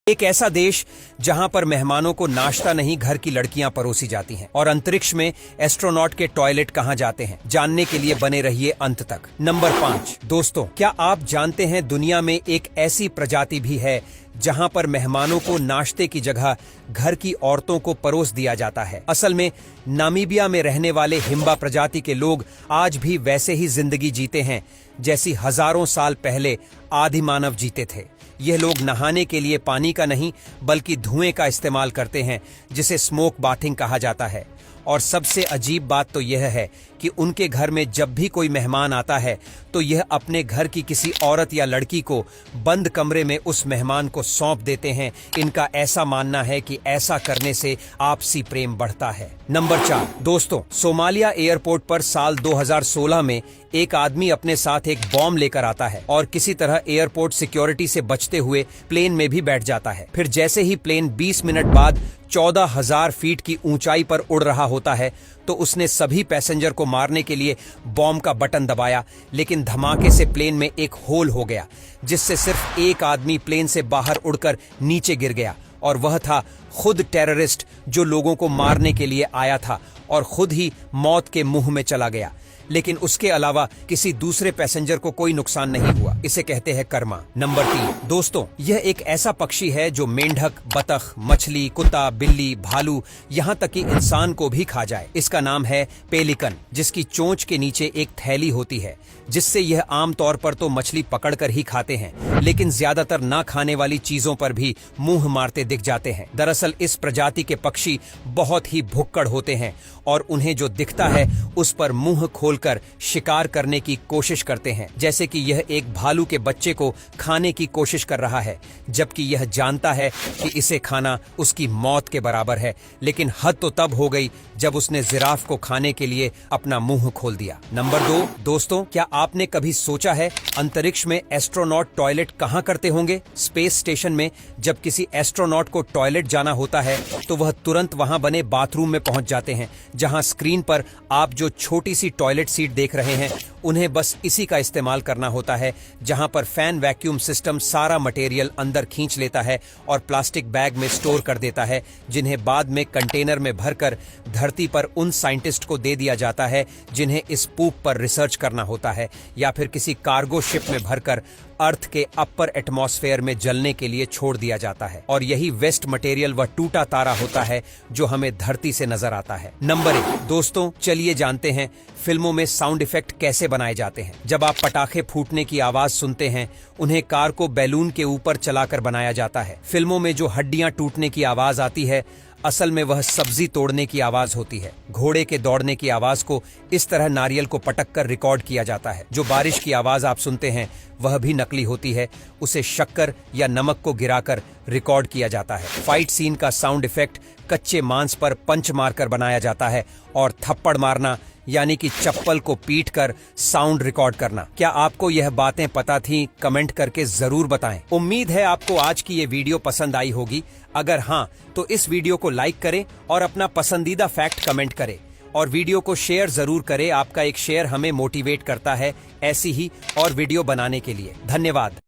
एक ऐसा देश जहां पर मेहमानों को नाश्ता नहीं घर की लड़कियां परोसी जाती हैं और अंतरिक्ष में एस्ट्रोनॉट के टॉयलेट कहां जाते हैं, जानने के लिए बने रहिए अंत तक। नंबर 5 दोस्तों, क्या आप जानते हैं दुनिया में एक ऐसी प्रजाति भी है जहां पर मेहमानों को नाश्ते की जगह घर की औरतों को परोस दिया जाता है। असल में नामीबिया में रहने वाले हिम्बा प्रजाति के लोग आज भी वैसे ही जिंदगी जीते हैं जैसी हजारों साल पहले आदि मानव जीते थे। यह लोग नहाने के लिए पानी का नहीं बल्कि धुएं का इस्तेमाल करते हैं, जिसे स्मोक बाथिंग कहा जाता है। और सबसे अजीब बात तो यह है कि उनके घर में जब भी कोई मेहमान आता है तो यह अपने घर की किसी औरत या लड़की को बंद कमरे में उस मेहमान को सौंप देते हैं। इनका ऐसा मानना है कि ऐसा करने से आपसी प्रेम बढ़ता है। नंबर 4 दोस्तों, सोमालिया एयरपोर्ट पर साल 2016 में एक आदमी अपने साथ एक बॉम्ब लेकर आता है और किसी तरह एयरपोर्ट सिक्योरिटी से बचते हुए प्लेन में भी बैठ जाता है। फिर जैसे ही प्लेन 20 मिनट बाद 14,000 फीट की ऊंचाई पर उड़ रहा होता है तो उसने सभी पैसेंजर को मारने के लिए बॉम्ब का बटन दबाया, लेकिन धमाके से प्लेन में एक होल हो गया जिससे सिर्फ एक आदमी प्लेन से बाहर उड़कर नीचे गिर गया और वह था खुद टेररिस्ट जो लोगों को मारने के लिए आया था और खुद ही मौत के मुंह में चला गया। लेकिन उसके अलावा किसी दूसरे पैसेंजर को कोई नुकसान नहीं हुआ। इसे कहते हैं कर्मा। नंबर 3 दोस्तों, यह एक ऐसा पक्षी है जो मेंढक, बतख, मछली, कुत्ता, बिल्ली, भालू, यहाँ तक कि इंसान को भी खा जाए। इसका नाम है पेलिकन, जिसकी चोंच के नीचे एक थैली होती है जिससे यह आमतौर पर तो मछली पकड़कर ही खाते हैं, लेकिन ज्यादातर ना खाने वाली चीजों पर भी मुंह मारते दिख जाते हैं। दरअसल इस प्रजाति के पक्षी बहुत ही भुक्कड़ होते हैं और उन्हें जो दिखता है उस पर मुंह खोलकर शिकार करने की कोशिश करते हैं, जैसे कि यह एक भालू के बच्चे को खाने की कोशिश कर रहा है, जबकि यह जानता है कि इसे खाना उसकी मौत के बराबर है। लेकिन हद तो तब हो गई जब उसने जिराफ को खाने के लिए अपना मुंह खोल दिया। नंबर 2 दोस्तों, क्या आपने कभी सोचा है अंतरिक्ष में एस्ट्रोनॉट टॉयलेट कहां करते होंगे? स्पेस स्टेशन में जब किसी एस्ट्रोनॉट को टॉयलेट जाना होता है तो वह तुरंत वहां बने बाथरूम में पहुंच जाते हैं, जहां स्क्रीन पर आप जो छोटी सी टॉयलेट सीट देख रहे हैं उन्हें बस इसी का इस्तेमाल करना होता है, जहां पर फैन वैक्यूम सिस्टम सारा मटेरियल अंदर खींच लेता है और प्लास्टिक बैग में स्टोर कर देता है, जिन्हें बाद में कंटेनर में भरकर धरती पर उन साइंटिस्ट को दे दिया जाता है जिन्हें इस पूप पर रिसर्च करना होता है, या फिर किसी कार्गो शिप में भरकर अर्थ के अपर एटमॉस्फेयर में जलने के लिए छोड़ दिया जाता है। और यही वेस्ट मटेरियल वह टूटा तारा होता है जो हमें धरती से नजर आता है। नंबर 1 दोस्तों, चलिए जानते हैं फिल्मों में साउंड इफेक्ट कैसे बनाए जाते हैं। जब आप पटाखे फूटने की आवाज सुनते हैं, उन्हें कार को बैलून के ऊपर चलाकर बनाया जाता है। फिल्मों में जो हड्डियां टूटने की आवाज आती है, असल में वह सब्जी तोड़ने की आवाज होती है। घोड़े के दौड़ने की आवाज को इस तरह नारियल को पटक कर रिकॉर्ड किया जाता है। जो बारिश की आवाज आप सुनते हैं वह भी नकली होती है, उसे शक्कर या नमक को गिराकर रिकॉर्ड किया जाता है। फाइट सीन का साउंड इफेक्ट कच्चे मांस पर पंच मारकर बनाया जाता है और थप्पड़ मारना यानी कि चप्पल को पीट कर साउंड रिकॉर्ड करना। क्या आपको यह बातें पता थीं? कमेंट करके जरूर बताएं। उम्मीद है आपको आज की ये वीडियो पसंद आई होगी। अगर हाँ, तो इस वीडियो को लाइक करें और अपना पसंदीदा फैक्ट कमेंट करें और वीडियो को शेयर जरूर करें। आपका एक शेयर हमें मोटिवेट करता है ऐसी ही और वीडियो बनाने के लिए। धन्यवाद।